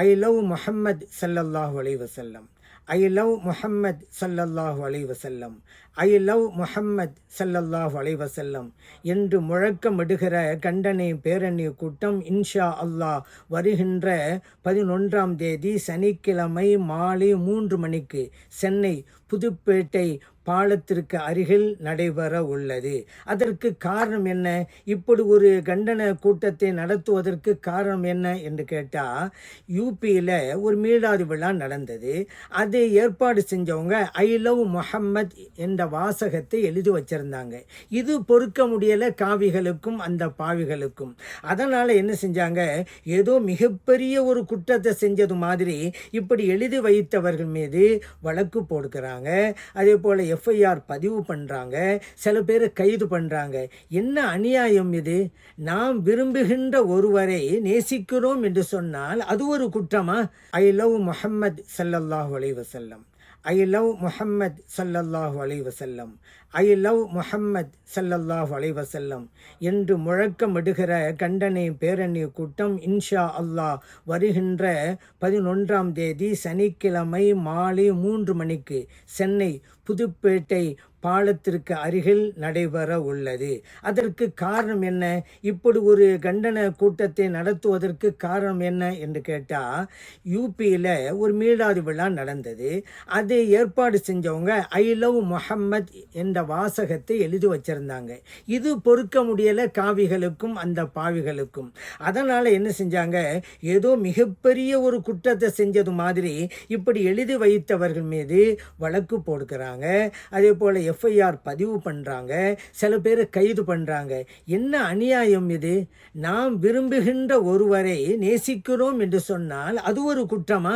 I love Muhammad ஸல்லல்லாஹு அலைஹி வஸல்லம். ஐ லவ் முஹம்மத் ஸல்லல்லாஹு அலைஹி வஸல்லம். ஐ லவ் முஹம்மத் ஸல்லல்லாஹு அலைஹி வஸல்லம் என்று முழக்கமிடுகிற கண்டனை பேரணி கூட்டம் இன்ஷா அல்லாஹ் வருகின்ற 11ஆம் தேதி சனிக்கிழமை மாலை 3 மணிக்கு சென்னை புதுப்பேட்டை பாலத்திற்கு அருகில் நடைபெற உள்ளது. அதற்கு காரணம் என்ன? இப்படி ஒரு கண்டன கூட்டத்தை நடத்துவதற்கு காரணம் என்ன என்று கேட்டால், யூபியில் ஒரு மீலாது விழா நடந்தது. அதை ஏற்பாடு செஞ்சவங்க ஐ லவ் முஹம்மத் என்ற வாசகத்தை எழுதி வச்சிருந்தாங்க. இது பொறுக்க முடியலை காவிகளுக்கும் அந்த பாவிகளுக்கும். அதனால் என்ன செஞ்சாங்க, ஏதோ மிகப்பெரிய ஒரு குற்றத்தை செஞ்சது மாதிரி இப்படி எழுதி வைத்தவர்கள் மீது வழக்கு போடுக்கிறாங்க. அதே போல் எஃப்ஐஆர் பதிவு பண்ணுறாங்க. சில பேர் கைது பண்ணுறாங்க. என்ன அநியாயம் இது? நாம் விரும்புகின்ற ஒருவரை நேசிக்கிறோம் என்று சொன்னால் அது ஒரு குற்றமா? ஐ லவ் முஹம்மத் ஸல்லல்லாஹு அலைஹி வஸல்லம். ஐ லவ் முஹம்மத் ஸல்லல்லாஹு அலைஹி வஸல்லம். ஐ லவ் முஹம்மத் ஸல்லல்லாஹு அலைஹி வஸல்லம் என்று முழக்கமிடுகிற கண்டனை பேரணி கூட்டம் இன்ஷா அல்லாஹ் வருகின்ற 11ஆம் தேதி சனிக்கிழமை மாலை 3 மணிக்கு சென்னை புதுப்பேட்டை பாலத்திற்கு அருகில் நடைபெற உள்ளது. அதற்கு காரணம் என்ன? இப்படி ஒரு கண்டன கூட்டத்தை நடத்துவதற்கு காரணம் என்ன என்று கேட்டால், யூபியில் ஒரு மீலாது விழா நடந்தது. அதை ஏற்பாடு செஞ்சவங்க ஐ லவ் முஹம்மத் என்ற வாசகத்தை எழுதி வச்சிருந்தாங்க. இது பொறுக்க முடியலை காவிகளுக்கும் அந்த பாவிகளுக்கும். அதனால் என்ன செஞ்சாங்க, ஏதோ மிகப்பெரிய ஒரு குற்றத்தை செஞ்சது மாதிரி இப்படி எழுதி வைத்தவர்கள் மீது வழக்கு போடுக்கிறாங்க. அதே போல் எஃப்ஐஆர் பதிவு பண்ணுறாங்க. சில பேர் கைது பண்ணுறாங்க. என்ன அநியாயம் இது? நாம் விரும்புகின்ற ஒருவரை நேசிக்கிறோம் என்று சொன்னால் அது ஒரு குற்றமா?